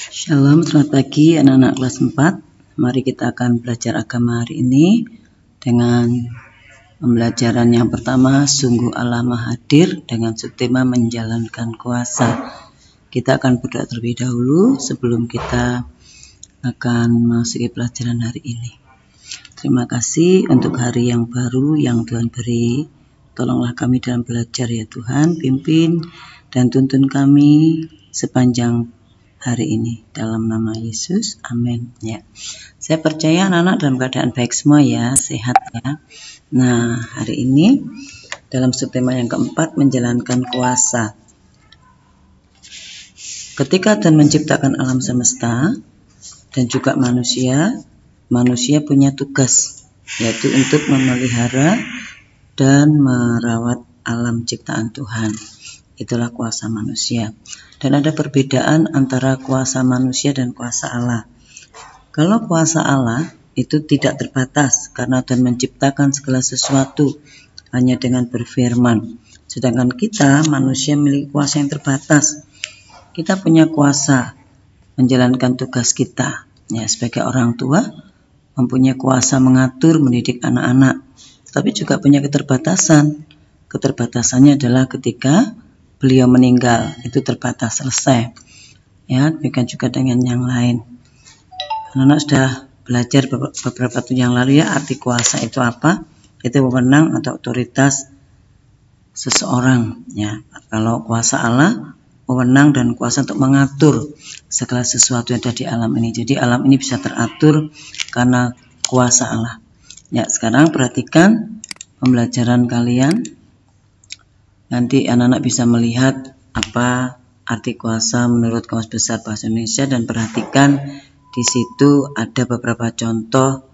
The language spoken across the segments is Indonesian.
Shalom, selamat pagi anak-anak kelas 4. Mari kita akan belajar agama hari ini dengan pembelajaran yang pertama, sungguh Allah Maha Hadir, dengan subtema menjalankan kuasa. Kita akan berdoa terlebih dahulu sebelum kita akan memasuki pelajaran hari ini. Terima kasih untuk hari yang baru yang Tuhan beri. Tolonglah kami dalam belajar ya Tuhan, pimpin dan tuntun kami sepanjang hari ini dalam nama Yesus, amin ya. Saya percaya anak-anak dalam keadaan baik semua ya, sehat ya. Nah, hari ini dalam subtema yang keempat, menjalankan kuasa. Ketika Tuhan menciptakan alam semesta dan juga manusia punya tugas, yaitu untuk memelihara dan merawat alam ciptaan Tuhan. Itulah kuasa manusia. Dan ada perbedaan antara kuasa manusia dan kuasa Allah. Kalau kuasa Allah itu tidak terbatas karena Tuhan menciptakan segala sesuatu hanya dengan berfirman. Sedangkan kita manusia memiliki kuasa yang terbatas. Kita punya kuasa menjalankan tugas kita. Ya, sebagai orang tua mempunyai kuasa mengatur, mendidik anak-anak. Tapi juga punya keterbatasan. Keterbatasannya adalah ketika beliau meninggal, itu terbatas, selesai. Ya, demikian juga dengan yang lain. Anak-anak sudah belajar beberapa waktu yang lalu ya, arti kuasa itu apa? Itu wewenang atau otoritas seseorang. Ya, kalau kuasa Allah, wewenang dan kuasa untuk mengatur segala sesuatu yang ada di alam ini. Jadi alam ini bisa teratur karena kuasa Allah. Ya, sekarang perhatikan pembelajaran kalian. Nanti anak-anak bisa melihat apa arti kuasa menurut Kamus Besar Bahasa Indonesia, dan perhatikan di situ ada beberapa contoh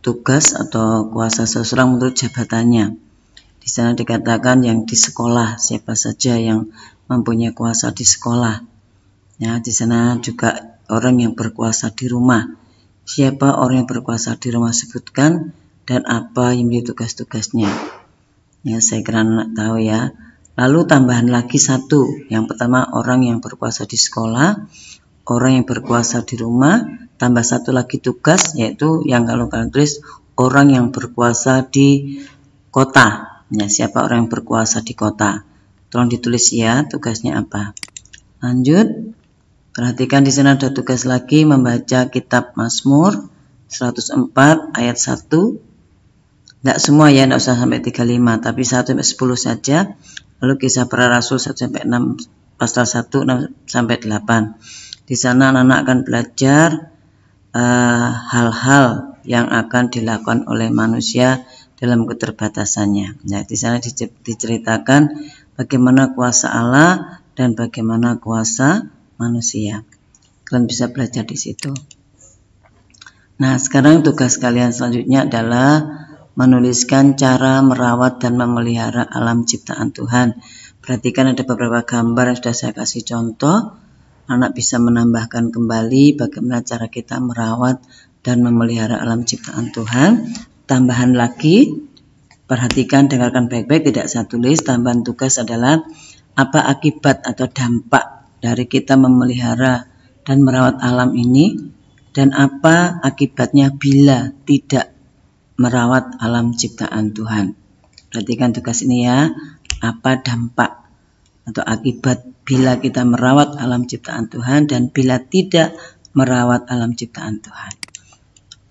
tugas atau kuasa seseorang menurut jabatannya. Di sana dikatakan yang di sekolah, siapa saja yang mempunyai kuasa di sekolah. Ya, di sana juga orang yang berkuasa di rumah. Siapa orang yang berkuasa di rumah, sebutkan, dan apa yang menjadi tugas-tugasnya. Ya, saya kira anak tahu ya. Lalu tambahan lagi satu. Yang pertama orang yang berkuasa di sekolah, orang yang berkuasa di rumah, tambah satu lagi tugas, yaitu yang kalau kalian tulis orang yang berkuasa di kota. Ya, siapa orang yang berkuasa di kota? Tolong ditulis ya, tugasnya apa. Lanjut. Perhatikan di sana ada tugas lagi, membaca kitab Mazmur 104 ayat 1. Tidak semua ya, tidak usah sampai 35, tapi 1 sampai 10 saja. Lalu Kisah Para Rasul 1 sampai 6, pasal 1 6 sampai 8. Di sana anak-anak akan belajar hal-hal yang akan dilakukan oleh manusia dalam keterbatasannya. Nah, di sana diceritakan bagaimana kuasa Allah dan bagaimana kuasa manusia. Kalian bisa belajar di situ. Nah, sekarang tugas kalian selanjutnya adalah menuliskan cara merawat dan memelihara alam ciptaan Tuhan. Perhatikan ada beberapa gambar yang sudah saya kasih contoh. Anak bisa menambahkan kembali bagaimana cara kita merawat dan memelihara alam ciptaan Tuhan. Tambahan lagi, perhatikan, dengarkan baik-baik, tidak saya tulis. Tambahan tugas adalah apa akibat atau dampak dari kita memelihara dan merawat alam ini, dan apa akibatnya bila tidak merawat alam ciptaan Tuhan. Perhatikan tugas ini ya. Apa dampak atau akibat bila kita merawat alam ciptaan Tuhan dan bila tidak merawat alam ciptaan Tuhan.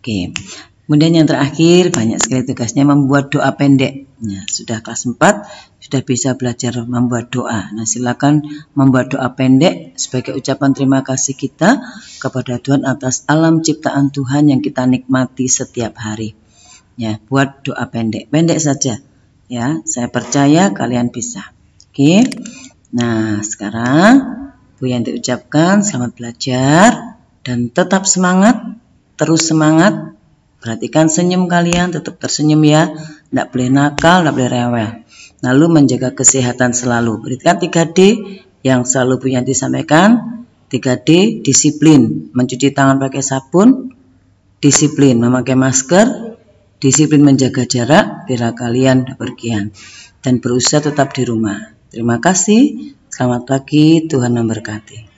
Oke. Kemudian yang terakhir, banyak sekali tugasnya, membuat doa pendek. Nah, sudah kelas 4, sudah bisa belajar membuat doa. Nah, silakan membuat doa pendek sebagai ucapan terima kasih kita kepada Tuhan atas alam ciptaan Tuhan yang kita nikmati setiap hari. Ya, buat doa pendek saja. Ya, saya percaya kalian bisa. Oke. Nah, sekarang Bu Yanti ucapkan selamat belajar dan tetap semangat, terus semangat. Perhatikan senyum kalian, tetap tersenyum ya. Tidak boleh nakal, tidak boleh rewel. Lalu menjaga kesehatan selalu. Perhatikan 3D yang selalu Bu Yanti sampaikan. 3D, disiplin, mencuci tangan pakai sabun, disiplin memakai masker, disiplin menjaga jarak bila kalian bepergian, dan berusaha tetap di rumah. Terima kasih. Selamat Selamat pagi, Tuhan memberkati.